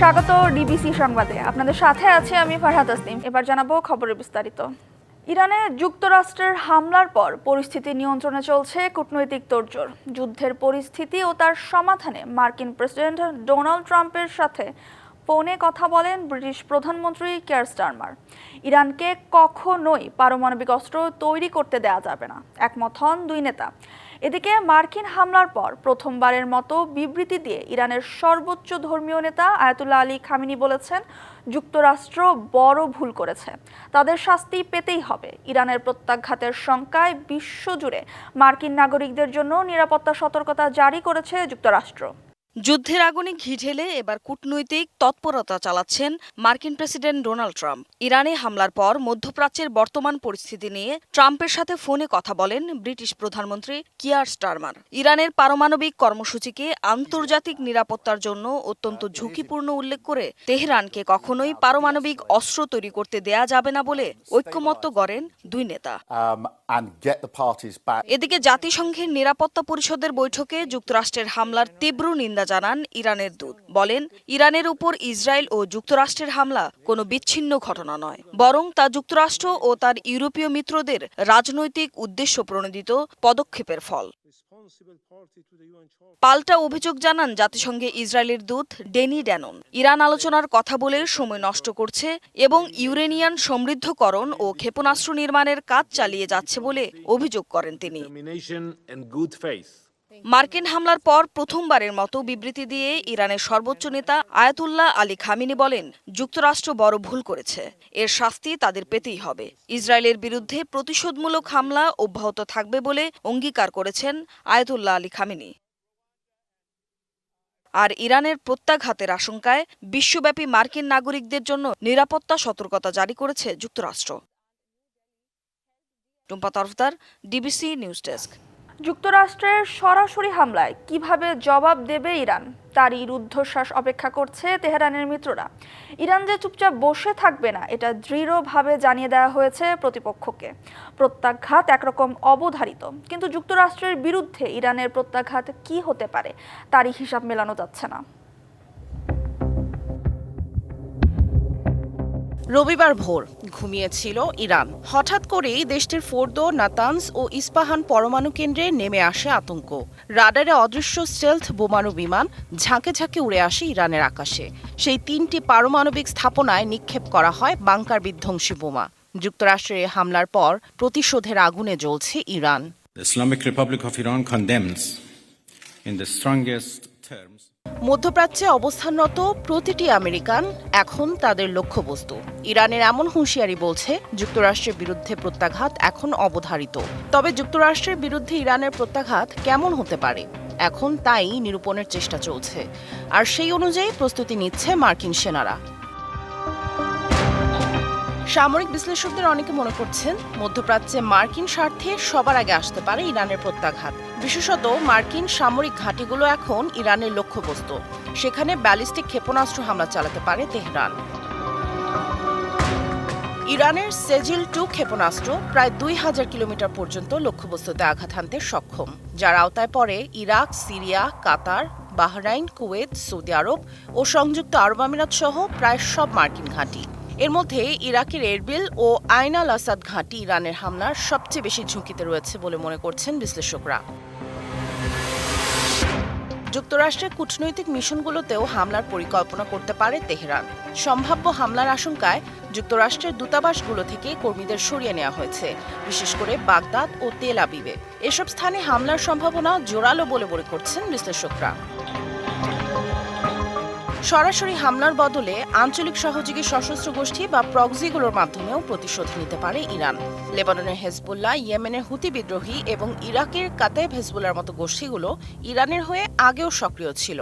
স্বাগত ডিবিসি সংবাদে। আপনাদের সাথে আছি আমি ফারহাদ তাসনিম। এবার জানাবো খবরের বিস্তারিত। ইরানে যুক্তরাষ্ট্রের হামলার পর পরিস্থিতি নিয়ন্ত্রণে চলছে কূটনৈতিক তোড়জোড়। যুদ্ধের পরিস্থিতি ও তার সমাধানে মার্কিন প্রেসিডেন্ট ডোনাল্ড ট্রাম্পের সাথে ফোনে কথা বলেন ব্রিটিশ প্রধানমন্ত্রী কিয়ার স্টারমার। ইরানকে কখনোই পারমাণবিক অস্ত্র তৈরি করতে দেয়া যাবে না, একমত হন দুই নেতা। এদিকে মার্কিন হামলার পর প্রথমবারের মতো বিবৃতি দিয়ে ইরানের সর্বোচ্চ ধর্মীয় নেতা আয়াতুল্লাহ আলী খামেনি বলেছেন, যুক্তরাষ্ট্র বড় ভুল করেছে, তাদের শাস্তি পেতেই হবে। ইরানের প্রত্যাঘাতের শঙ্কায় বিশ্বজুড়ে মার্কিন নাগরিকদের জন্য নিরাপত্তা সতর্কতা জারি করেছে যুক্তরাষ্ট্র। যুদ্ধের আগুনে ঘি ঢেলে এবার কূটনৈতিক তৎপরতা চালাচ্ছেন মার্কিন প্রেসিডেন্ট ডোনাল্ড ট্রাম্প। ইরানে হামলার পর মধ্যপ্রাচ্যের বর্তমান পরিস্থিতি নিয়ে ট্রাম্পের সাথে ফোনে কথা বলেন ব্রিটিশ প্রধানমন্ত্রী কিয়ার স্টারমার। ইরানের পারমাণবিক কর্মসূচিকে আন্তর্জাতিক নিরাপত্তার জন্য অত্যন্ত ঝুঁকিপূর্ণ উল্লেখ করে তেহরানকে কখনোই পারমাণবিক অস্ত্র তৈরি করতে দেয়া যাবে না বলে ঐক্যমত্য গড়েন দুই নেতা। এদিকে জাতিসংঘের নিরাপত্তা পরিষদের বৈঠকে যুক্তরাষ্ট্রের হামলার তীব্র নিন্দা জানান ইরানের দূত। বলেন, ইরানের উপর ইসরায়েল ও যুক্তরাষ্ট্রের হামলা কোনো বিচ্ছিন্ন ঘটনা নয়, বরং তা যুক্তরাষ্ট্র ও তার ইউরোপীয় মিত্রদের রাজনৈতিক উদ্দেশ্য প্রণোদিত পদক্ষেপের ফল। পাল্টা অভিযোগ জানান জাতিসংঘে ইসরায়েলের দূত ডেনি ড্যানন। ইরান আলোচনার কথা বলে সময় নষ্ট করছে এবং ইউরেনিয়াম সমৃদ্ধকরণ ও ক্ষেপণাস্ত্র নির্মাণের কাজ চালিয়ে যাচ্ছে বলে অভিযোগ করেন তিনি। মার্কিন হামলার পর প্রথমবারের মতো বিবৃতি দিয়ে ইরানের সর্বোচ্চ নেতা আয়াতুল্লাহ আলী খামেনি বলেন, যুক্তরাষ্ট্র বড় ভুল করেছে, এর শাস্তি তাদের পেতেই হবে। ইসরায়েলের বিরুদ্ধে প্রতিশোধমূলক হামলা অব্যাহত থাকবে বলে অঙ্গীকার করেছেন আয়াতুল্লাহ আলী খামেনি। আর ইরানের প্রত্যাঘাতের আশঙ্কায় বিশ্বব্যাপী মার্কিন নাগরিকদের জন্য নিরাপত্তা সতর্কতা জারি করেছে যুক্তরাষ্ট্র। Tumpa Tarafdar, DBC news desk. যুক্তরাষ্ট্রের সরাসরি হামলায় কিভাবে জবাব দেবে ইরান, তারই রুদ্ধশ্বাস অপেক্ষা করছে তেহরানের মিত্ররা। ইরান যে চুপচাপ বসে থাকবে না, এটা দৃঢ়ভাবে জানিয়ে দেওয়া হয়েছে প্রতিপক্ষকে। প্রত্যাঘাত একরকম অবধারিত, কিন্তু যুক্তরাষ্ট্রের বিরুদ্ধে ইরানের প্রত্যাঘাত কি হতে পারে তারই হিসাব মেলানো যাচ্ছে না। রবিবার ভোর ঘুমিয়েছিল ইরান। হঠাৎ করেই দেশটির ফোর্দো, নাতানজ ও ইস্পাহান পরমাণু কেন্দ্রে নেমে আসে আতঙ্ক। রাডারে অদৃশ্য স্টেলথ বোমারু বিমান ঝাঁকে ঝাঁকে উড়ে আসে ইরানের আকাশে। সেই ৩টি পারমাণবিক স্থাপনায় নিক্ষেপ করা হয় বাংকার বিধ্বংসী বোমা। যুক্তরাষ্ট্রের হামলার পর প্রতিশোধের আগুনে জ্বলছে Iran. Islamic Republic of Iran condemns in the strongest terms. মধ্যপ্রাচ্যে অবস্থানরত প্রতিটি আমেরিকান এখন তাদের লক্ষ্যবস্তু। ইরানের এমন হুঁশিয়ারি বলছে, যুক্তরাষ্ট্রের বিরুদ্ধে প্রত্যাঘাত এখন অবধারিত। তবে যুক্তরাষ্ট্রের বিরুদ্ধে ইরানের প্রত্যাঘাত কেমন হতে পারে, এখন তাই নিরূপণের চেষ্টা চলছে। আর সেই অনুযায়ী প্রস্তুতি নিচ্ছে মার্কিন সেনারা। সামরিক বিশ্লেষকদের অনেকে মনে করছেন, মধ্যপ্রাচ্যে মার্কিন স্বার্থে সবার আগে আসতে পারে ইরানের প্রত্যাঘাত। বিশেষত মার্কিন সামরিক ঘাঁটিগুলো এখন ইরানের লক্ষ্যবস্তু। সেখানে ব্যালিস্টিক ক্ষেপণাস্ত্র হামলা চালাতে পারে তেহরান। ইরানের সেজিল-2 ক্ষেপণাস্ত্র প্রায় ২,০০০ কিলোমিটার পর্যন্ত লক্ষ্যবস্তুতে আঘাত হানতে সক্ষম, যার আওতায় পড়ে ইরাক, সিরিয়া, কাতার, বাহরাইন, কুয়েত, সৌদি আরব ও সংযুক্ত আরব আমিরাত সহ প্রায় সব মার্কিন ঘাঁটি। এর মধ্যে ইরাকের এরবিল ও আইন আল আসাদ ঘাঁটি ইরানের হামলার সবচেয়ে বেশি ঝুঁকিতে রয়েছে বলে মনে করছেন বিশ্লেষকরা। যুক্তরাষ্ট্রের কূটনৈতিক মিশনগুলোতেও হামলার পরিকল্পনা করতে পারে তেহরান। সম্ভাব্য হামলার আশঙ্কায় যুক্তরাষ্ট্রের দূতাবাসগুলো থেকে কর্মীদের সরিয়ে নেওয়া হয়েছে, বিশেষ করে বাগদাদ ও তেল আবিবে। এসব স্থানে হামলার সম্ভাবনা জোরালো বলে মনে করছেন বিশ্লেষকরা। সরাসরি হামলার বদলে আঞ্চলিক সহযোগী সশস্ত্র গোষ্ঠী বা প্রক্সিগুলোর মাধ্যমেও প্রতিশোধ নিতে পারে ইরান। লেবাননের হেজবুল্লাহ, ইয়েমেনের হুতি বিদ্রোহী এবং ইরাকের কাতাইব হেজবুল্লাহর মতো গোষ্ঠীগুলো ইরানের হয়ে আগেও সক্রিয় ছিল।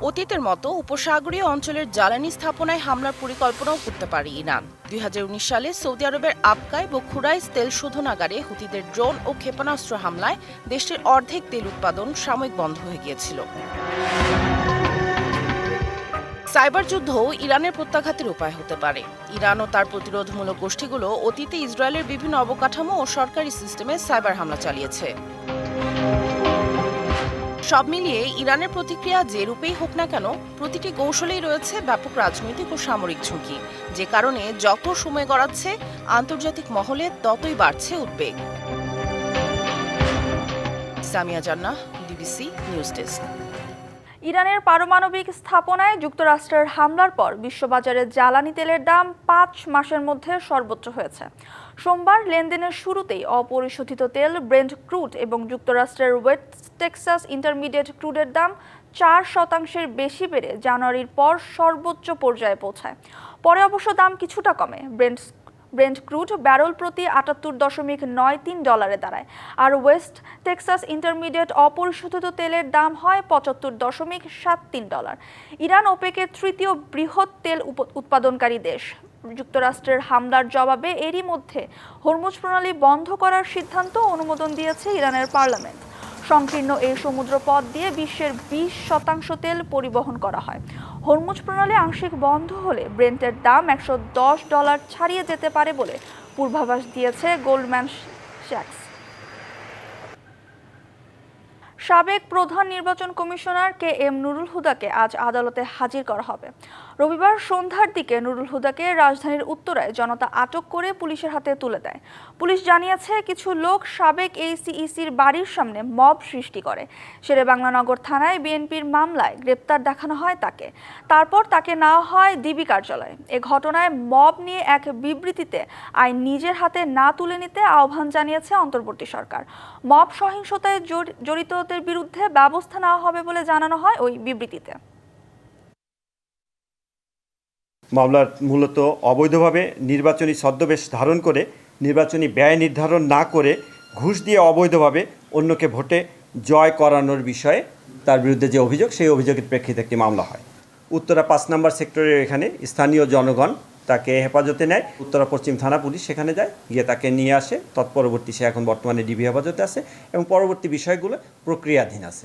অতীতের মতো উপসাগরীয় অঞ্চলের জ্বালানি স্থাপনায় হামলার পরিকল্পনাও করতে পারে ইরান। ২০১৯ সালে সৌদি আরবের আবকাই ও খুরাইস তেল শোধনাগারে হুতিদের ড্রোন ও ক্ষেপণাস্ত্র হামলায় দেশটির অর্ধেক তেল উৎপাদন সাময়িক বন্ধ হয়ে গিয়েছিল। সাইবার যুদ্ধও ইরানের প্রত্যাঘাতের উপায় হতে পারে। ইরান ও তার প্রতিরোধমূলক গোষ্ঠীগুলো অতীতে ইসরায়েলের বিভিন্ন অবকাঠামো ও সরকারি সিস্টেমে সাইবার হামলা চালিয়েছে। সব মিলিয়ে ইরানের প্রতিক্রিয়া যে রূপেই হোক না কেন, প্রতিটি কৌশলেই রয়েছে ব্যাপক রাজনৈতিক ও সামরিক ঝুঁকি, যে কারণে যত সময় গড়াচ্ছে আন্তর্জাতিক মহলে ততই বাড়ছে উদ্বেগ। সামিয়া জান্নাহ, ডিবিসি নিউজ ডেস্ক। ইরানের পারমাণবিক স্থাপনায় যুক্তরাষ্ট্রের হামলার পর বিশ্ববাজারে জ্বালানি তেলের দাম 5 মাসের মধ্যে সর্বোচ্চ হয়েছে। সোমবার লেনদেনের শুরুতেই অপরিশোধিত তেল ব্রেন্ট ক্রুড এবং যুক্তরাষ্ট্রের ওয়েস্ট টেক্সাস ইন্টারমিডিয়েট ক্রুডের দাম 4% বেশি বেড়ে জানুয়ারির পর সর্বোচ্চ পর্যায়ে পৌঁছায়। পরে অবশ্য দাম কিছুটা কমে। ব্রেন্ট ক্রুড ব্যারেল প্রতি $78.93 দাঁড়ায়, আর ওয়েস্ট টেক্সাস ইন্টারমিডিয়েট অপরিশোধিত তেলের দাম হয় $75.73। ইরান ওপেকের তৃতীয় বৃহৎ তেল উৎপাদনকারী দেশ। যুক্তরাষ্ট্রের হামলার জবাবে এরই মধ্যে হরমুজ প্রণালী বন্ধ করার সিদ্ধান্ত অনুমোদন দিয়েছে ইরানের পার্লামেন্ট। সংকীর্ণ এই সমুদ্র পথ দিয়ে বিশ্বের 20% তেল পরিবহন করা হয়। হরমুজ প্রণালী আংশিক বন্ধ হলে ব্রেন্টের দাম $110 ছাড়িয়ে যেতে পারে বলে পূর্বাভাস দিয়েছে গোল্ডম্যান স্যাক্স। সাবেক প্রধান নির্বাচন কমিশনার KM নুরুল হুদাকে আজ আদালতে হাজির করা হবে। রবিবার সন্ধ্যার দিকে নুরুল হুদাকে রাজধানীর উত্তরায় জনতা আটক করে পুলিশের হাতে তুলে দেয়। পুলিশ জানিয়েছে, কিছু লোক সাবেক ACECর বাড়ির সামনে মব সৃষ্টি করে। শেরেবাংলানগর থানায় বিএনপির মামলায় গ্রেপ্তার দেখানো হয় তাকে। তারপর তাকে নেওয়া হয় ডিবি কার্যালয়ে। এ ঘটনায় মব নিয়ে এক বিবৃতিতে আইন নিজের হাতে না তুলে নিতে আহ্বান জানিয়েছে অন্তর্বর্তী সরকার। মব সহিংসতায় জড়িতদের বিরুদ্ধে ব্যবস্থা নেওয়া হবে বলে জানানো হয় ওই বিবৃতিতে। মামলার মূলত অবৈধভাবে নির্বাচনী ছদ্মবেশ ধারণ করে নির্বাচনী ব্যয় নির্ধারণ না করে ঘুষ দিয়ে অবৈধভাবে অন্যকে ভোটে জয় করানোর বিষয়ে তার বিরুদ্ধে যে অভিযোগ, সেই অভিযোগের প্রেক্ষিতে একটি মামলা হয়। উত্তরা 5 নম্বর সেক্টরের এখানে স্থানীয় জনগণ তাকে হেফাজতে নেয়। উত্তরা পশ্চিম থানা পুলিশ সেখানে যায়, গিয়ে তাকে নিয়ে আসে। তৎপরবর্তী সে এখন বর্তমানে ডিবি হেফাজতে আছে এবং পরবর্তী বিষয়গুলো প্রক্রিয়াধীন আছে।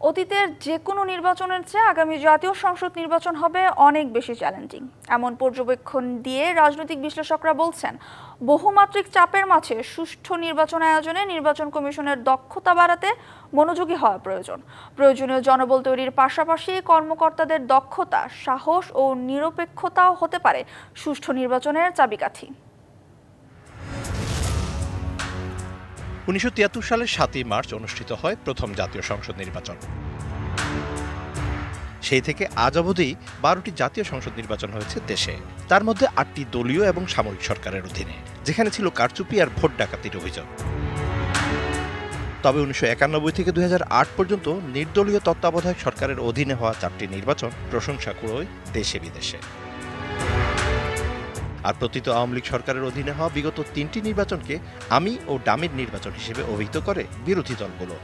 অতীতের যে কোনো নির্বাচনের চেয়ে আগামী জাতীয় সংসদ নির্বাচন হবে অনেক বেশি চ্যালেঞ্জিং, এমন পর্যবেক্ষণ দিয়ে রাজনৈতিক বিশ্লেষকরা বলছেন, বহুমাত্রিক চাপের মাঝে সুষ্ঠু নির্বাচন আয়োজনে নির্বাচন কমিশনের দক্ষতা বাড়াতে মনোযোগী হওয়া প্রয়োজন। প্রয়োজনীয় জনবল তৈরির পাশাপাশি কর্মকর্তাদের দক্ষতা, সাহস ও নিরপেক্ষতাও হতে পারে সুষ্ঠু নির্বাচনের চাবিকাঠি। 1973 সালের 7ই মার্চ অনুষ্ঠিত হয় প্রথম জাতীয় সংসদ নির্বাচন। সেই থেকে আজ অবধি 12টি জাতীয় সংসদ নির্বাচন হয়েছে দেশে, তার মধ্যে 8টি দলীয় এবং সামরিক সরকারের অধীনে, যেখানে ছিল কারচুপি আর ভোট ডাকাতির অভিযোগ। তবে 1991 থেকে 2008 পর্যন্ত নির্দলীয় তত্ত্বাবধায়ক সরকারের অধীনে হওয়া 4টি নির্বাচন প্রশংসা কুড়োয় দেশে বিদেশে। আর প্রতীত আওয়ামী লীগ সরকারের অধীনে হওয়া বিগত 3টি নির্বাচনকে আমি ও ডামির নির্বাচন হিসেবে অভিহিত করে বিরোধী দলগুলো।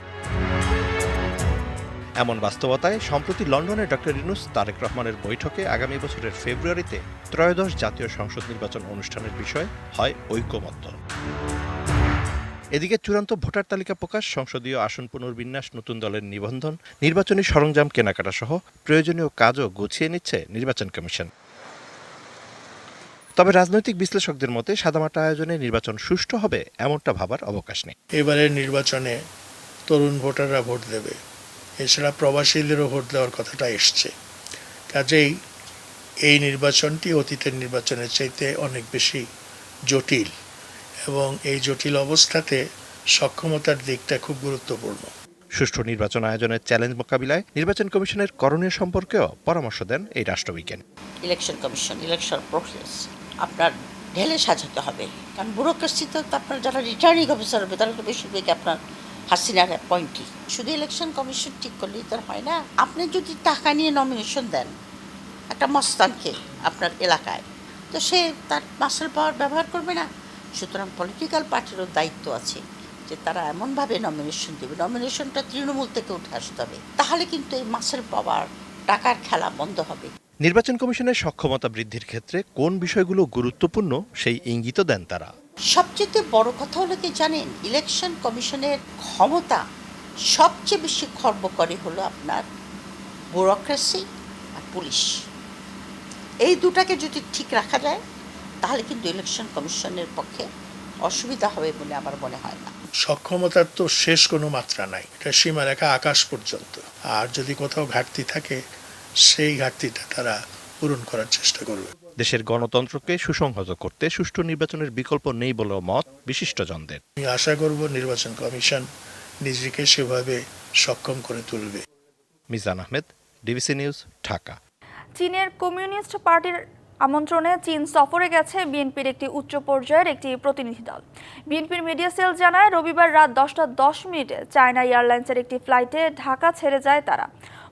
এমন বাস্তবতায় সম্প্রতি লন্ডনে ডক্টর ইউনূস তারেক রহমানের বৈঠকে আগামী বছরের ফেব্রুয়ারিতে ত্রয়োদশ জাতীয় সংসদ নির্বাচন অনুষ্ঠানের বিষয়ে হয় ঐকমত্য। এদিকে চূড়ান্ত ভোটার তালিকা প্রকাশ, সংসদীয় আসন পুনর্বিন্যাস, নতুন দলের নিবন্ধন, নির্বাচনী সরঞ্জাম কেনাকাটা সহ প্রয়োজনীয় কাজও গুছিয়ে নিচ্ছে নির্বাচন কমিশন। তবে রাজনৈতিক বিশ্লেষকদের মতে সাদামাটা আয়োজনে নির্বাচন সুষ্ঠু হবে এমনটা ভাবার অবকাশ নেই। এবারের নির্বাচনে তরুণ ভোটাররা ভোট দেবে, এছাড়া প্রবাসীদেরও ভোট দেওয়ার কথাটা এসছে। কাজেই এই নির্বাচনটি অতীতের নির্বাচনের চাইতে অনেক বেশি জটিল, এবং এই জটিল অবস্থাতে সক্ষমতার দিকটা খুব গুরুত্বপূর্ণ। সুষ্ঠু নির্বাচন আয়োজনের চ্যালেঞ্জ মোকাবিলায় নির্বাচন কমিশনের করণীয় সম্পর্কেও পরামর্শ দেন এই রাষ্ট্রবিজ্ঞানী। ইলেকশন কমিশন, ইলেকশন প্রসেস আপনার ঢেলে সাজাতে হবে, কারণ ব্যুরোক্রেসিতে তো আপনার যারা রিটার্নিং অফিসার হবে তারা তো বেশিরভাগ আপনার হাসিনার অ্যাপয়েন্টি। শুধু ইলেকশন কমিশন ঠিক করলেই তো হয় না। আপনি যদি টাকা নিয়ে নমিনেশন দেন একটা মস্তানকে আপনার এলাকায়, তো সে তার মাসেল পাওয়ার ব্যবহার করবে না। সুতরাং পলিটিক্যাল পার্টিরও দায়িত্ব আছে যে তারা এমনভাবে নমিনেশন দেবে, নমিনেশনটা তৃণমূল থেকে উঠে আসতে হবে, তাহলে কিন্তু এই মাসেল পাওয়ার টাকার খেলা বন্ধ হবে। নির্বাচন কমিশনের সক্ষমতা বৃদ্ধির ক্ষেত্রে কোন বিষয়গুলো গুরুত্বপূর্ণ সেই ইঙ্গিত দেন তারা। সবচেয়ে বড় কথা হলো কি জানেন, ইলেকশন কমিশনের ক্ষমতা সবচেয়ে বেশি খর্ব করে হলো আপনার ব্যুরোক্রেসি আর পুলিশ। এই দুটাকে যদি ঠিক রাখা যায় তাহলে কিন্তু ইলেকশন কমিশনের পক্ষে অসুবিধা হবে বলে আমার মনে হয় না। সক্ষমতার তো শেষ কোনো মাত্রা নাই, এটা সীমারেখা আকাশ পর্যন্ত। আর যদি কোথাও ঘাটতি থাকে সেই ঘাটতিটা তারা পূরণ করার চেষ্টা করবে। দেশের গণতন্ত্রকে সুসংহত করতে সুষ্ঠু নির্বাচনের বিকল্প নেই বলেও মত বিশিষ্টজনদের। আমি আশা করব নির্বাচন কমিশন নিজেকে সেভাবে সক্ষম করে তুলবে। Mizan Ahmed, DBC news, Dhaka. চীনের কমিউনিস্ট পার্টির আমন্ত্রণে চীন সফরে গেছে বিএনপির একটি উচ্চ পর্যায়ের একটি প্রতিনিধি দল। বিএনপির মিডিয়া সেল জানায়, রবিবার রাত 10:10 চায়না এয়ারলাইন্সের একটি ফ্লাইটে ঢাকা ছেড়ে যায় তারা।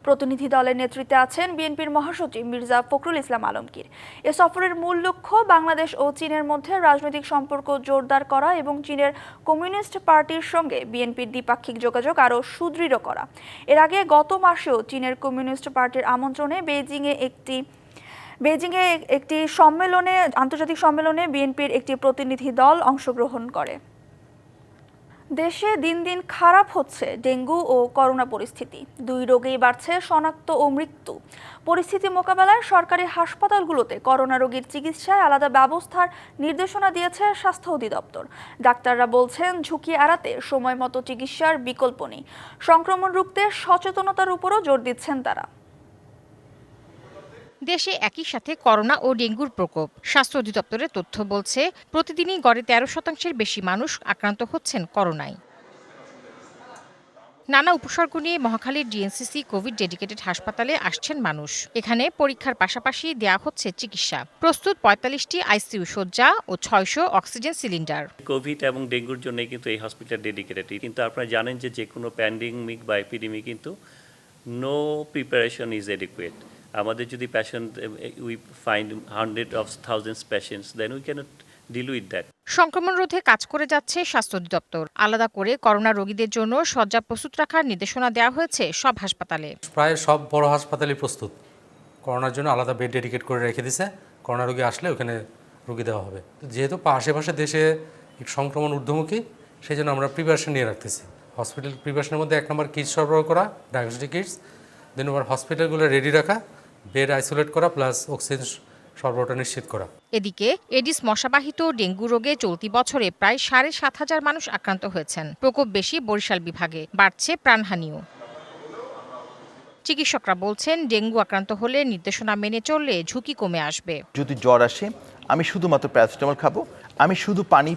প্রতিনিধি দলের নেতৃত্বে আছেন বিএনপির মহাসচিব মির্জা ফখরুল ইসলাম আলমগীর। এ সফরের মূল লক্ষ্য বাংলাদেশ ও চীনের মধ্যে রাজনৈতিক সম্পর্ক জোরদার করা এবং চীনের কমিউনিস্ট পার্টির সঙ্গে বিএনপির দ্বিপাক্ষিক যোগাযোগ আরও সুদৃঢ় করা। এর আগে গত মাসেও চীনের কমিউনিস্ট পার্টির আমন্ত্রণে বেইজিংয়ে একটি আন্তর্জাতিক সম্মেলনে বিএনপির একটি প্রতিনিধি দল অংশগ্রহণ করে। দেশে দিন দিন খারাপ হচ্ছে ডেঙ্গু ও করোনা পরিস্থিতি। দুই রোগেই বাড়ছে শনাক্ত ও মৃত্যু। পরিস্থিতি মোকাবেলায় সরকারি হাসপাতালগুলোতে করোনা রোগীর চিকিৎসায় আলাদা ব্যবস্থার নির্দেশনা দিয়েছে স্বাস্থ্য অধিদপ্তর। ডাক্তাররা বলছেন, ঝুঁকি এড়াতে সময় মতো চিকিৎসার বিকল্প নেই। সংক্রমণ রুখতে সচেতনতার উপরও জোর দিচ্ছেন তারা। দেশে একই সাথে করোনা ও ডেঙ্গুর প্রকোপ। স্বাস্থ্য অধিদপ্তরের তথ্য বলছে, প্রতিদিনই গড়ে 13% বেশি মানুষ আক্রান্ত হচ্ছেন করোনায়। নানা উপসর্গ নিয়ে মহাখালীর ডিএনসিসি কোভিড ডেডিকেটেড হাসপাতালে আসছেন মানুষ। এখানে পরীক্ষার পাশাপাশি দেয়া হচ্ছে চিকিৎসা। প্রস্তুত 45টি আইসিইউ শয্যা ও 600 অক্সিজেন সিলিন্ডার। কোভিড এবং ডেঙ্গুর জন্য কিন্তু এই হসপিটাল ডেডিকেটেড। কিন্তু আপনারা জানেন যে কোনো প্যান্ডেমিক বা এপিডেমিক কিন্তু নো প্রিপারেশন ইজ এডিকুয়েট। আমাদের যদি patient we find hundred of thousands patients, then we cannot deal with that. সংক্রমণ রোধে কাজ করে যাচ্ছে স্বাস্থ্য অধিদপ্তর। আলাদা করে করোনা রোগীদের জন্য শয্যা প্রস্তুত রাখার নির্দেশনা দেওয়া হয়েছে সব হাসপাতালে। প্রায় সব বড় হাসপাতালই প্রস্তুত করোনার জন্য, আলাদা বেড ডেডিকেট করে রেখে দিছে। করোনা রোগী আসলে ওখানে রোগী দেওয়া হবে। যেহেতু আশেপাশে দেশে সংক্রমণ ঊর্ধ্বমুখী, সেই জন্য আমরা প্রিপারেশন নিয়ে রাখতেছি। হসপিটাল প্রিপারেশনের মধ্যে 1 নম্বর কিটস সরবরাহ করা, ডায়াগনস্টিক কিটস। 2 নম্বর হসপিটালগুলো রেডি রাখা, বেড আইসোলেট করা, প্লাস অক্সিজেন সরবরাহটা নিশ্চিত করা। এদিকে এডিস মশাবাহিত ডেঙ্গু রোগে চলতি বছরে প্রায় 7,500 মানুষ আক্রান্ত হয়েছেন। প্রকোপ বেশি বরিশাল বিভাগে, বাড়ছে প্রাণহানিও। চিকিৎসকরা বলছেন, ডেঙ্গু আক্রান্ত হলে নির্দেশনা মেনে চললে ঝুঁকি কমে আসবে। যদি জ্বর আসে, আমি শুধুমাত্র প্যারাসিটামল খাবো, আমি শুধু পানি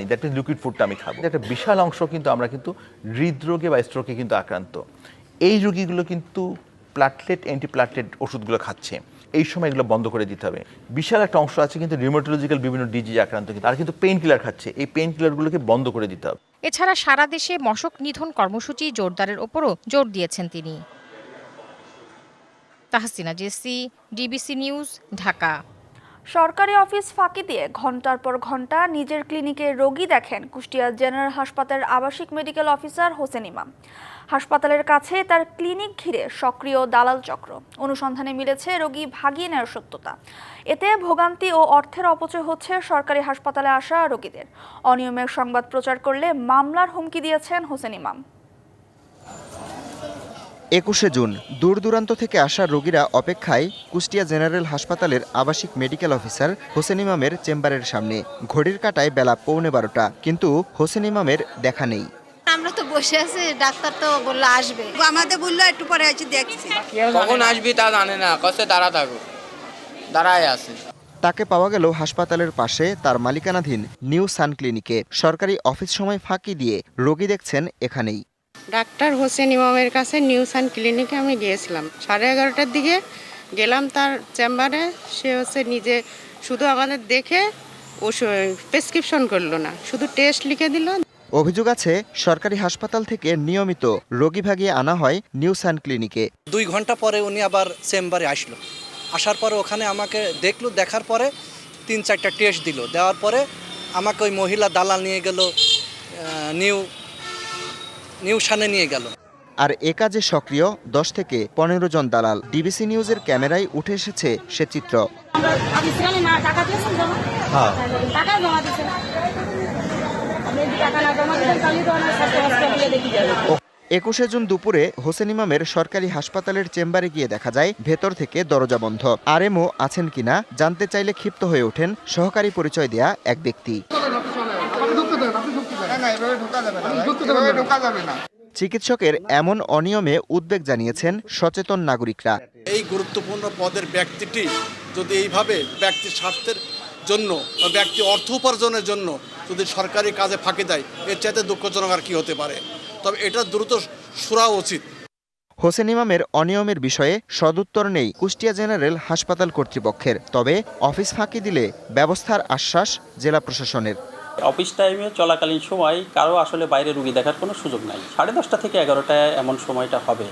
দ্যাট মিনস লিকুইড ফুডটা আমি খাবো। একটা বিশাল অংশ কিন্তু আমরা কিন্তু হৃদরোগে বা স্ট্রোকে কিন্তু আক্রান্ত। এই রোগীগুলো কিন্তু প্লাটলেট, অ্যান্টিপ্লাটলেট ওষুধগুলো খাচ্ছে। এই সময় এগুলো বন্ধ করে দিতে হবে। বিশাল একটা অংশ আছে কিন্তু রিউমাটোলজিক্যাল বিভিন্ন ডিজিজ আক্রান্ত, কিন্তু আর কিন্তু পেইন কিলার খাচ্ছে। এই পেইন কিলারগুলোকে বন্ধ করে দিতে হবে। এছাড়া সারা দেশে মশক নিধন কর্মসূচি জোরদারের ওপরও জোর দিয়েছেন তিনি। Tahsina Jessy, DBC news, Dhaka. সরকারি অফিস ফাঁকি দিয়ে ঘন্টার পর ঘন্টা নিজের ক্লিনিকে রোগী দেখেন কুষ্টিয়া জেনারেল হাসপাতালের আবাসিক মেডিকেল অফিসার হোসেন ইমাম। হাসপাতালের কাছে তার ক্লিনিক ঘিরে সক্রিয় দালাল চক্র। অনুসন্ধানে মিলেছে রোগী ভাগিয়ে নেওয়ার সত্যতা। এতে ভোগান্তি ও অর্থের অপচয় হচ্ছে সরকারি হাসপাতালে আসা রোগীদের। অনিয়মের সংবাদ প্রচার করলে মামলার হুমকি দিয়েছেন হোসেন ইমাম। 21 জুন দূর দূরান্ত থেকে আসা রোগীরা অপেক্ষায় কুষ্টিয়া জেনারেল হাসপাতালের আবাসিক মেডিকেল অফিসার হোসেন ইমামের চেম্বারের সামনে। ঘড়ির কাঁটায় বেলা 11:15, কিন্তু হোসেন ইমামের দেখা নেই। আমরা তো বসে আছি, ডাক্তার তো বললো আসবে, আমাদের বললো একটু পরে আছি, দেখছি কখন আসবি তা জানে না, কষ্ট দাঁড়ায় আছে। তাকে পাওয়া গেল হাসপাতালের পাশে তার মালিকানাধীন নিউ সান ক্লিনিকে। সরকারি অফিস সময় ফাঁকি দিয়ে রোগী দেখছেন এখানেই। ডাক্তার হোসেন ইমামের কাছে নিউ সান ক্লিনিকে আমি গিয়েছিলাম 11:30টার দিকে। গেলাম তার চেম্বারে, সে নিজে শুধু আমাদের দেখে ও প্রেসক্রিপশন করলো না, শুধু টেস্ট লিখে দিল। অভিযোগ আছে সরকারি হাসপাতাল থেকে নিয়মিত রোগী ভাগিয়ে আনা হয় নিউ সান ক্লিনিকে। 2 ঘন্টা পরে উনি আবার চেম্বারে আসলো। আসার পরে ওখানে আমাকে দেখলো, দেখার পরে 3-4টা টেস্ট দিল। দেওয়ার পরে আমাকে ওই মহিলা দালাল নিয়ে গেল নিউ সানে নিয়ে গেল। আর এ কাজে সক্রিয় 10 থেকে 15 জন দালাল। ডিবিসি নিউজের ক্যামেরায় উঠে এসেছে সে চিত্র। 21 জুন দুপুরে হোসেন ইমামের সরকারি হাসপাতালের চেম্বারে গিয়ে দেখা যায় ভেতর থেকে দরজা বন্ধ। আরএমও আছেন কিনা জানতে চাইলে ক্ষিপ্ত হয়ে ওঠেন সহকারী পরিচয় দেয়া এক ব্যক্তি। চিকিৎসকের এমন অনিয়মে উদ্বেগ জানিয়েছেন সচেতন নাগরিকরা। এই গুরুত্বপূর্ণ পদের ব্যক্তিটি যদি এইভাবে ব্যক্তির স্বার্থের জন্য বা ব্যক্তি অর্থ উপার্জনের জন্য যদি সরকারি কাজে ফাঁকি দেয়, এর চাইতে দুঃখজনক আর কি হতে পারে। তবে এটা দ্রুত সুরা উচিত। হোসেন ইমামের অনিয়মের বিষয়ে সদুত্তর নেই কুষ্টিয়া জেনারেল হাসপাতাল কর্তৃপক্ষের, তবে অফিস ফাঁকি দিলে ব্যবস্থার আশ্বাস জেলা প্রশাসনের। অফিস টাইমে চলাকালীন সময় কারো আসলে বাইরে রুগী দেখার কোনো সুযোগ নাই। 10:30 থেকে 11টায় এমন সময়টা হবে।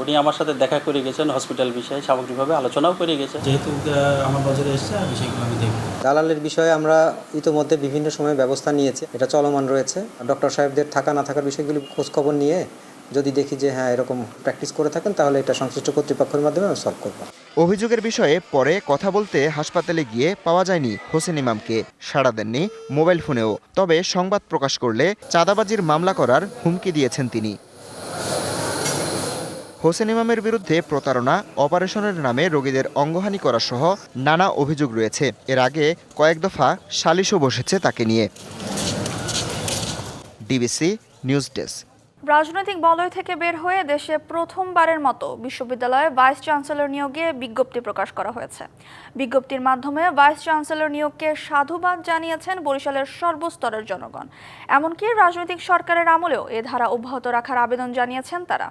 উনি আমার সাথে দেখা করে গেছেন, হসপিটাল বিষয়ে সামগ্রিকভাবে আলোচনাও করে গেছেন। যেহেতু আমার নজরে এসেছে, বিষয়গুলো আমি দেখব। দালালের বিষয়ে আমরা ইতোমধ্যে বিভিন্ন সময় ব্যবস্থা নিয়েছি, এটা চলমান রয়েছে। ডক্টর সাহেবদের থাকা না থাকার বিষয়গুলি খোঁজখবর নিয়ে যদি দেখি যে হ্যাঁ এরকম প্র্যাকটিস করে থাকেন, তাহলে এটা সংশ্লিষ্ট কর্তৃপক্ষের মাধ্যমে আমরা সলভ করব। অভিযোগের বিষয়ে পরে কথা বলতে হাসপাতালে গিয়ে পাওয়া যায়নি হোসেন ইমামকে, সাড়া দেননি মোবাইল ফোনেও। তবে সংবাদ প্রকাশ করলে চাঁদাবাজির মামলা করার হুমকি দিয়েছেন তিনি। হোসেন ইমামের বিরুদ্ধে প্রতারণা, অপারেশনের নামে রোগীদের অঙ্গহানি করা সহ নানা অভিযোগ রয়েছে। এর আগে কয়েক দফা সালিশও বসেছে তাকে নিয়ে। DBC news desk. রাজনৈতিক বলয় থেকে বের হয়ে দেশে প্রথমবারের মতো বিশ্ববিদ্যালয়ে ভাইস চ্যান্সেলর নিয়োগে বিজ্ঞপ্তি প্রকাশ করা হয়েছে। বিজ্ঞপ্তির মাধ্যমে ভাইস চ্যান্সেলর নিয়োগকে সাধুবাদ জানিয়েছেন বরিশালের সর্বস্তরের জনগণ। এমনকি রাজনৈতিক সরকারের আমলেও এ ধারা অব্যাহত রাখার আবেদন জানিয়েছেন তারা।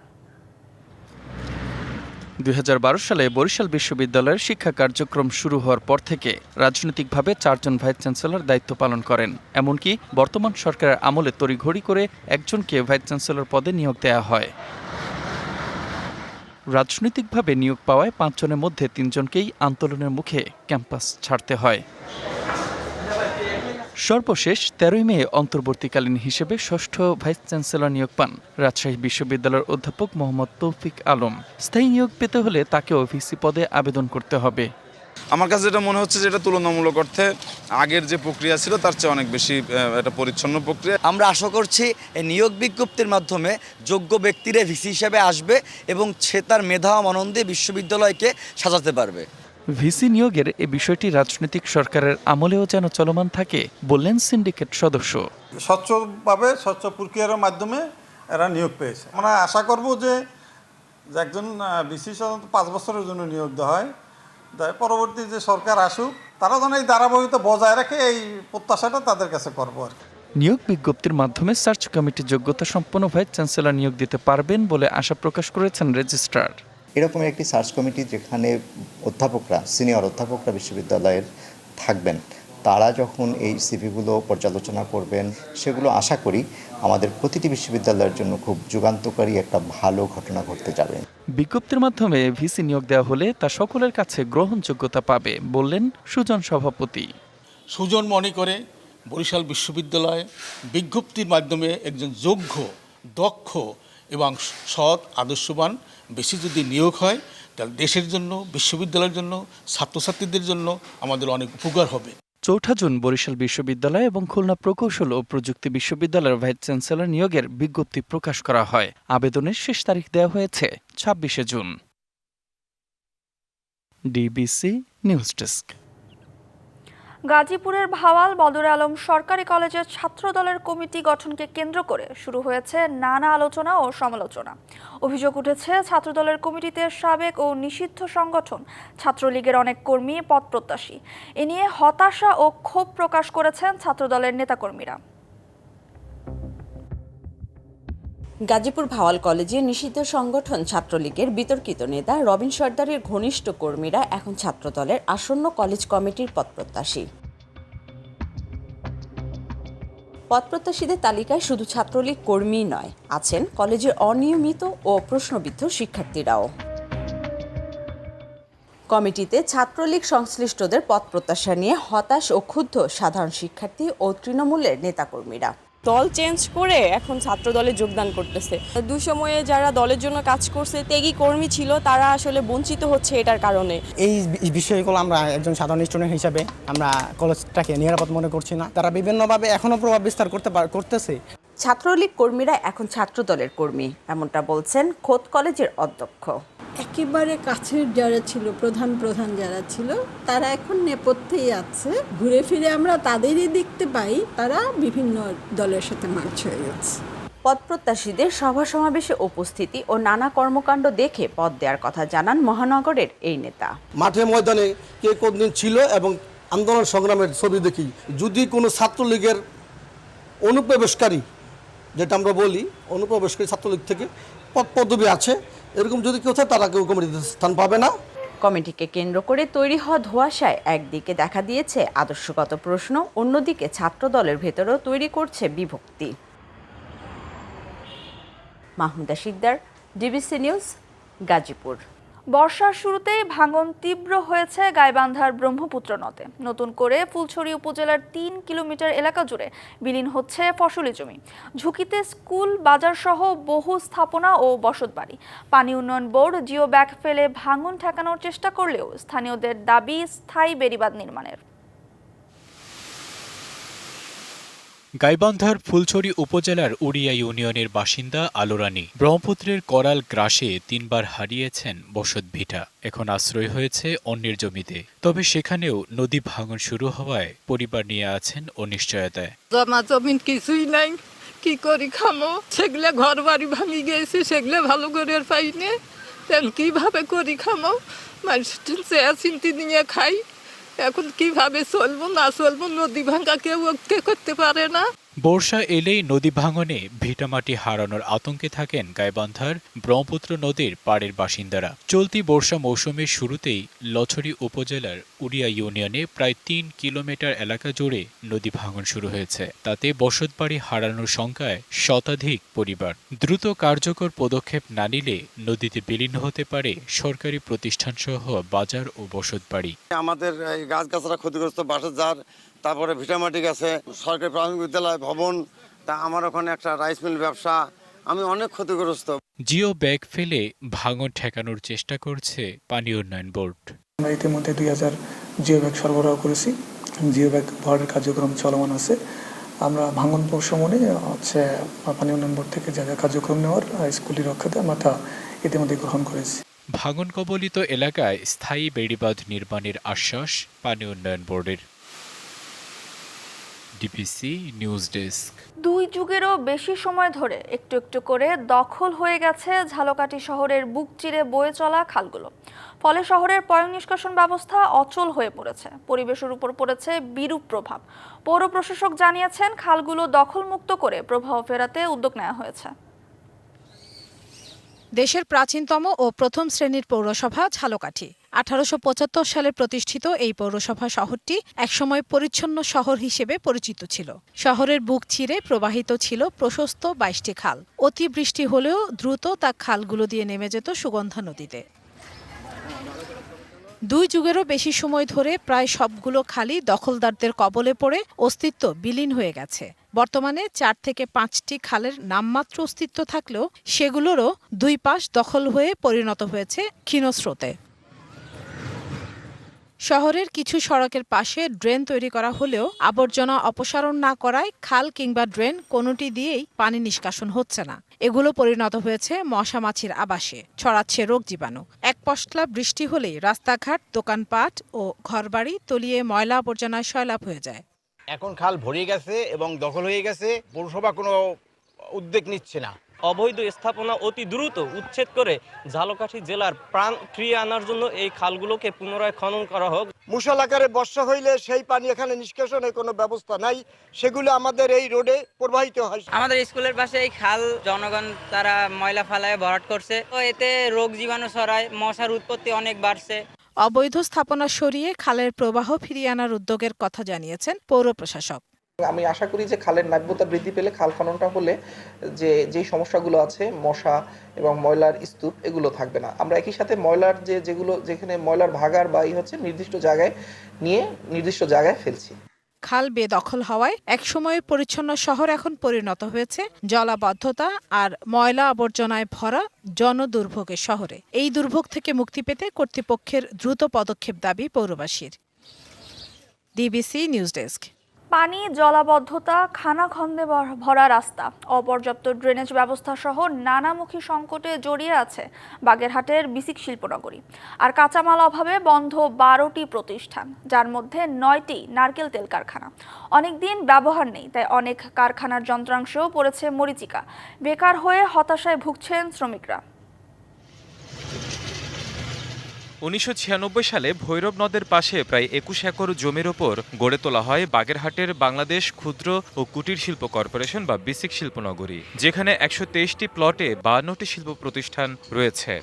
2012 সালে বরিশাল বিশ্ববিদ্যালয়ের শিক্ষা কার্যক্রম শুরু হওয়ার পর থেকে রাজনৈতিকভাবে 4 জন ভাইস চ্যান্সেলর দায়িত্ব পালন করেন। এমনকি বর্তমান সরকারের আমলে তড়িঘড়ি করে একজনকে ভাইস চ্যান্সেলর পদে নিয়োগ দেওয়া হয়। রাজনৈতিকভাবে নিয়োগ পাওয়ায় 5 জনের মধ্যে 3 জনকেই আন্দোলনের মুখে ক্যাম্পাস ছাড়তে হয়। সর্বশেষ 13 মে অন্তর্বর্তীকালীন হিসেবে ষষ্ঠ ভাইস চ্যান্সেলর নিয়োগ পান রাজশাহী বিশ্ববিদ্যালয়ের অধ্যাপক মোহাম্মদ তৌফিক আলম। স্থায়ী নিয়োগ পেতে হলে তাকেও ভিসি পদে আবেদন করতে হবে। আমার কাছে যেটা মনে হচ্ছে যে এটা তুলনামূলক অর্থে আগের যে প্রক্রিয়া ছিল তার চেয়ে অনেক বেশি একটা পরিচ্ছন্ন প্রক্রিয়া। আমরা আশা করছি এই নিয়োগ বিজ্ঞপ্তির মাধ্যমে যোগ্য ব্যক্তিরা ভিসি হিসেবে আসবে এবং সে তার মেধা ও মনন দিয়ে বিশ্ববিদ্যালয়কে সাজাতে পারবে। ভিসি নিয়োগের এই বিষয়টি রাজনৈতিক সরকারের আমলেও যেন চলমান থাকে বললেন সিন্ডিকেট সদস্য। স্বচ্ছভাবে স্বচ্ছ প্রক্রিয়ার মাধ্যমে এরা নিয়োগ পেয়েছে। আমরা আশা করব যে একজন ভিসি 5 বছরের জন্য নিয়োগ দেওয়া হয়, তাই পরবর্তী যে সরকার আসুক তারা যেন এই ধারাবাহিকতা বজায় রাখে, এই প্রত্যাশাটা তাদের কাছে করবো আর কি। নিয়োগ বিজ্ঞপ্তির মাধ্যমে সার্চ কমিটি যোগ্যতা সম্পন্ন ভাইস চ্যান্সেলর নিয়োগ দিতে পারবেন বলে আশা প্রকাশ করেছেন রেজিস্ট্রার। এরকম একটি সার্চ কমিটি যেখানে অধ্যাপকরা, সিনিয়র অধ্যাপকরা বিশ্ববিদ্যালয়ের থাকবেন, তারা যখন এই সিভিগুলো পর্যালোচনা করবেন, সেগুলো আশা করি আমাদের প্রতিটি বিশ্ববিদ্যালয়ের জন্য খুব যুগান্তকারী একটা ভালো ঘটনা ঘটতে যাবে। বিজ্ঞপ্তির মাধ্যমে ভিসি নিয়োগ দেওয়া হলে তা সকলের কাছে গ্রহণযোগ্যতা পাবে বললেন সুজন সভাপতি। সুজন মনে করে বরিশাল বিশ্ববিদ্যালয় বিজ্ঞপ্তির মাধ্যমে একজন যোগ্য, দক্ষ এবং সৎ, আদর্শবান বেশি যদি নিয়োগ হয়, তাহলে দেশের জন্য, বিশ্ববিদ্যালয়ের জন্য, ছাত্রছাত্রীদের জন্য আমাদের অনেক উপকার হবে। 4 জুন বরিশাল বিশ্ববিদ্যালয় এবং খুলনা প্রকৌশল ও প্রযুক্তি বিশ্ববিদ্যালয়ের ভাইস চ্যান্সেলর নিয়োগের বিজ্ঞপ্তি প্রকাশ করা হয়। আবেদনের শেষ তারিখ দেওয়া হয়েছে 26 জুন। DBC news desk. গাজীপুরের ভাওয়াল বদরে আলম সরকারি কলেজের ছাত্রদলের কমিটি গঠনকে কেন্দ্র করে শুরু হয়েছে নানা আলোচনা ও সমালোচনা। অভিযোগ উঠেছে ছাত্রদলের কমিটিতে সাবেক ও নিষিদ্ধ সংগঠন ছাত্রলীগের অনেক কর্মী পদপ্রত্যাশী। এ নিয়ে হতাশা ও ক্ষোভ প্রকাশ করেছেন ছাত্রদলের নেতাকর্মীরা। গাজীপুর ভাওয়াল কলেজে নিষিদ্ধ সংগঠন ছাত্রলীগের বিতর্কিত নেতা রবিন সর্দারের ঘনিষ্ঠ কর্মীরা এখন ছাত্রদলের আসন্ন কলেজ কমিটির পদপ্রত্যাশী। পদপ্রত্যাশীদের তালিকায় শুধু ছাত্রলীগ কর্মী নয়, আছেন কলেজের অনিয়মিত ও প্রশ্নবিদ্ধ শিক্ষার্থীরাও। কমিটিতে ছাত্রলীগ সংশ্লিষ্টদের পদপ্রত্যাশা নিয়ে হতাশ ও ক্ষুব্ধ সাধারণ শিক্ষার্থী ও তৃণমূলের নেতাকর্মীরা। দল চেঞ্জ করে এখন ছাত্র দলে যোগদান করতেছে। দুঃসময়ে যারা দলের জন্য কাজ করছে, ত্যাগী কর্মী ছিল, তারা আসলে বঞ্চিত হচ্ছে এটার কারণে। এই বিষয়গুলো আমরা একজন সাধারণ স্টুডেন্ট হিসাবে আমরা কলেজটাকে নিরাপদ মনে করছি না। তারা বিভিন্নভাবে এখনো প্রভাব বিস্তার করতেছে। ছাত্রলীগ কর্মীরা এখন ছাত্রদলের কর্মী, এমনটা বলছেন খোদ কলেজের অধ্যক্ষ। একেবারে কাছের যারা ছিল, প্রধান যারা ছিল, তারা এখন নেপথ্যেই আছে। ঘুরে ফিরে আমরা তাদেরই দেখতে পাই, তারা বিভিন্ন দলের সাথে মার্চ হয়ে গেছে। পদপ্রত্যাশীদের সভা সমাবেশে উপস্থিতি ও নানা কর্মকাণ্ড দেখে পদ দেওয়ার কথা জানান মহানগরের এই নেতা। মাঠে ময়দানে কে কোনদিন ছিল এবং আন্দোলন সংগ্রামের ছবি দেখি। যদি কোনো ছাত্রলীগের অনুপ্রবেশকারী, যেটা আমরা বলি অনুপ্রবেশকারী ছাত্রলীগ থেকে পদবি আছে, এরকম যদি কেউ থাকে তারা কেউ কমিটিতে স্থান পাবে না। কমিটিকে কেন্দ্র করে তৈরি হওয়া ধোঁয়াশায় একদিকে দেখা দিয়েছে আদর্শগত প্রশ্ন, অন্যদিকে ছাত্রদলের ভেতরেও তৈরি করছে বিভক্তি। Mahmuda Sikder, DBC news, Gazipur. বর্ষার শুরুতেই ভাঙন তীব্র হয়েছে গাইবান্ধার ব্রহ্মপুত্র নদে। নতুন করে ফুলছড়ি উপজেলার ৩ কিলোমিটার এলাকা জুড়ে বিলীন হচ্ছে ফসলি জমি। ঝুঁকিতে স্কুল, বাজার সহ বহু স্থাপনা ও বসতবাড়ি। পানি উন্নয়ন বোর্ড জিও ব্যাগ ফেলে ভাঙন ঠেকানোর চেষ্টা করলেও স্থানীয়দের দাবি স্থায়ী বেড়িবাঁধ নির্মাণের। গাইবান্ধার ফুলছড়ি উপজেলার উড়িয়া ইউনিয়নের বাসিন্দা আলোরানী ব্রহ্মপুত্রের করাল গ্রাসে ৩ বার হারিয়েছেন বসতভিটা। এখন আশ্রয় হয়েছে অন্যের জমিতে। তবে সেখানেও নদী ভাঙন শুরু হওয়ায় পরিবার নিয়ে আছেন অনিশ্চয়তায়। জমা জমিন কিছুই নাই, কি করি খামো? সেগুলো ঘর বাড়ি ভাঙি গেছে, সেগুলো ভালো করে আর পাইনি। কিভাবে করি খামো? মানুষের চেয়া চিন্তি নিয়ে খাই। এখন কিভাবে চলবো না চলবো, নদী ভাঙা কেউ করতে পারে না। বর্ষা এলেই নদী ভাঙনে ভিটামাটি হারানোর আতঙ্কে থাকেন গাইবান্ধার ব্রহ্মপুত্র নদীর পাড়ের বাসিন্দারা। চলতি বর্ষা মৌসুমের শুরুতেই লছড়ি উপজেলার উড়িয়া ইউনিয়নে প্রায় ৩ কিলোমিটার এলাকা জুড়ে নদী ভাঙন শুরু হয়েছে। তাতে বসতবাড়ি হারানোর সংখ্যায় শতাধিক পরিবার। দ্রুত কার্যকর পদক্ষেপ না নিলে নদীতে বিলীন হতে পারে সরকারি প্রতিষ্ঠান সহ বাজার ও বসতবাড়ি। আমাদের গাছগাছরা ক্ষতিগ্রস্ত, বাসার, তারপরে ভিটামাটি গেছে, সরকারি প্রাথমিক বিদ্যালয় ভবন, তা আমার ওখানে একটা রাইস মিল ব্যবসা, আমি অনেক ক্ষতিগ্রস্ত। জিও ব্যাগ ফেলে ভাঙন ঠেকানোর চেষ্টা করছে পানি উন্নয়ন বোর্ড। আমরা ইতিমধ্যে 2000 জিও ব্যাগ সরবরাহ করেছি। জিও ব্যাগ ভরার কার্যক্রম চলমান আছে। আমরা ভাঙন প্রশমনে পানি উন্নয়ন বোর্ড থেকে যা যা কার্যক্রম নেওয়ার স্কুলের রক্ষাতে আমরা তা ইতিমধ্যে গ্রহণ করেছি। ভাঙন কবলিত এলাকায় স্থায়ী বেড়িবাঁধ নির্মাণের আশ্বাস পানি উন্নয়ন বোর্ডের। DBC news desk. 2 যুগেরও বেশি সময় ধরে একটু একটু করে দখল হয়ে গেছে ঝালকাঠি শহরের বুক চিরে বয়ে চলা খালগুলো। ফলে শহরের পয়ঃ নিষ্কাশন ব্যবস্থা অচল হয়ে পড়েছে। পরিবেশের উপর পড়েছে বিরূপ প্রভাব। পৌর প্রশাসক জানিয়েছেন, খালগুলো দখলমুক্ত করে প্রবাহ ফেরাতে উদ্যোগ নেওয়া হয়েছে। দেশের প্রাচীনতম ও প্রথম শ্রেণীর পৌরসভা ঝালকাঠি। 1875 সালে প্রতিষ্ঠিত এই পৌরসভা শহরটি একসময় পরিচ্ছন্ন শহর হিসেবে পরিচিত ছিল। শহরের বুক চিরে প্রবাহিত ছিল প্রশস্ত 22টি খাল। অতিবৃষ্টি হলেও দ্রুত তা খালগুলো দিয়ে নেমে যেত সুগন্ধা নদীতে। 2 যুগেরও বেশি সময় ধরে প্রায় সবগুলো খালই দখলদারদের কবলে পড়ে অস্তিত্ব বিলীন হয়ে গেছে। বর্তমানে 4 থেকে 5টি খালের নামমাত্র অস্তিত্ব থাকলেও সেগুলোরও 2 পাশ দখল হয়ে পরিণত হয়েছে ক্ষীণস্রোতে। শহরের কিছু সড়কের পাশে ড্রেন তৈরি করা হলেও আবর্জনা অপসারণ না করায় খাল কিংবা ড্রেন কোনোটি দিয়েই পানি নিষ্কাশন হচ্ছে না। এগুলো পরিণত হয়েছে মশা মাছির আবাসে, ছড়াচ্ছে রোগ জীবাণু। এক পশলা বৃষ্টি হলেই রাস্তাঘাট, দোকানপাট ও ঘরবাড়ি তলিয়ে ময়লা আবর্জনায় সয়লাব হয়ে যায়। এখন খাল ভরিয়ে গেছে এবং দখল হয়ে গেছে, পৌরসভা কোনো উদ্যোগ নিচ্ছে না। অবৈধ স্থাপনা অতি দ্রুত উচ্ছেদ করে ঝালকাঠি জেলার প্রাণ ফিরিয়ে আনার জন্য এই খালগুলোকে পুনরায় খনন করা হোক। মুষল আকারে বর্ষা হইলে সেই পানি এখানে নিষ্কাশনের কোনো ব্যবস্থা নাই, সেগুলো আমাদের এই রোডে প্রবাহিত হয়। আমাদের স্কুলের পাশে এই খাল জনগণ তারা ময়লা ফালায় ভরাট করছে, তো এতে রোগ জীবাণু ছড়ায়, মশার উৎপত্তি অনেক বাড়ছে। অবৈধ স্থাপনা সরিয়ে খালের প্রবাহ ফিরিয়ে আনার উদ্যোগের কথা জানিয়েছেন পৌর প্রশাসক। আমি আশা করি যে খালের নাব্যতা বৃদ্ধি পেলে খাল খননটা হলে যে সমস্যাগুলো আছে, মশা এবং ময়লার স্তূপ, এগুলো থাকবে না। আমরা একই সাথে ময়লার যেখানে ময়লার ভাগার বা নির্দিষ্ট জায়গায় নিয়ে নির্দিষ্ট জায়গায় ফেলছি। খাল বেদখল হওয়ায় একসময় পরিচ্ছন্ন শহর এখন পরিণত হয়েছে জলাবদ্ধতা আর ময়লা আবর্জনায় ভরা জনদুর্ভোগের শহরে। এই দুর্ভোগ থেকে মুক্তি পেতে কর্তৃপক্ষের দ্রুত পদক্ষেপ দাবি পৌরবাসীর। DBC news desk. পানি, জলাবদ্ধতা, খানাখন্দে ভরা রাস্তা, অপর্যাপ্ত ড্রেনেজ ব্যবস্থা সহ নানামুখী সংকটে জড়িয়ে আছে বাগেরহাটের বিসিক শিল্পনগরী। আর কাঁচামাল অভাবে বন্ধ 12টি প্রতিষ্ঠান, যার মধ্যে 9টি নারকেল তেল কারখানা। অনেকদিন ব্যবহার নেই, তাই অনেক কারখানার যন্ত্রাংশও পড়েছে মরীচিকা। বেকার হয়ে হতাশায় ভুগছেন শ্রমিকরা। 1996 সালে ভৈরব নদের পাশে প্রায় 21 একর জমির ওপর গড়ে তোলা হয় বাগেরহাটের বাংলাদেশ ক্ষুদ্র ও কুটির শিল্প কর্পোরেশন বা বিসিক শিল্পনগরী, যেখানে 123টি প্লটে 52টি শিল্প প্রতিষ্ঠান রয়েছে।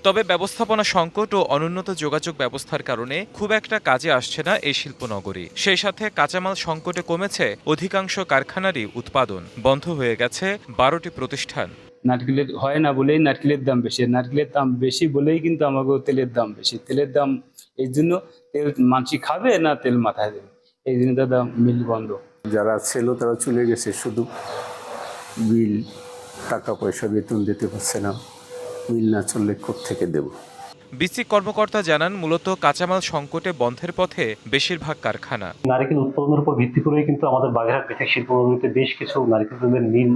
তবে ব্যবস্থাপনা সংকট ও অনুন্নত যোগাযোগ ব্যবস্থার কারণে খুব একটা কাজে আসছে না এই শিল্পনগরী। সেই সাথে কাঁচামাল সংকটে কমেছে অধিকাংশ কারখানারই উৎপাদন। বন্ধ হয়ে গেছে 12টি প্রতিষ্ঠান। নারকেলের হয় না বলেই নারকেলের দাম বেশি, নারকেলের দাম বেশি বলেই কিন্তু আমাকে তেলের দাম বেশি। তেলের দাম এই জন্য তেল মাছি খাবে না তেল মাথায় দেবে, এই জন্য দাদা মিল বন্ধ। যারা ছিল তারা চলে গেছে, শুধু বিল, টাকা পয়সা বেতন দিতে পারছে না। মিল না চললে কোত্থেকে দেব? বিসিক কর্মকর্তা জানান, মূলত কাঁচামাল সংকটে বন্ধের পথে বেশিরভাগ কারখানা। নারকেল উৎপাদনের উপর ভিত্তি করেই কিন্তু আমাদের বাগেরহাট বিসিক শিল্পনগরীতে বেশ কিছু নারকেল তেলের মিল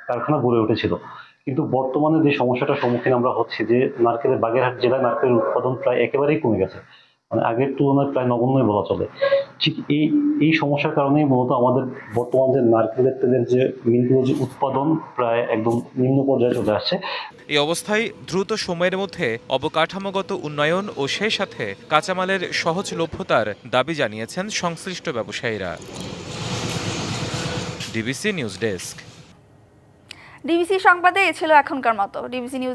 কারখানা গড়ে উঠেছিল। কিন্তু বর্তমানে যে সমস্যাটার সম্মুখীন আমরা হচ্ছি, যে নারকেলের বাগেরহাট জেলায় নারকেলের উৎপাদন প্রায় একেবারেই কমে গেছে, মানে আগের তুলনায় প্রায় নগণ্যই বলা চলে। ঠিক এই সমস্যার কারণেই মূলত আমাদের বর্তমান যে নারকেলের তেলের যে মিলগুলোর যে উৎপাদন প্রায় একদম নিম্ন পর্যায়ে চলে আসছে। এই অবস্থায় দ্রুত সময়ের মধ্যে অবকাঠামোগত উন্নয়ন ও সেই সাথে কাঁচামালের সহজলভ্যতার দাবি জানিয়েছেন সংশ্লিষ্ট ব্যবসায়ীরা। DBC news desk. ডিবিসি সংবাদে এ ছিল এখনকার মতো। DBC news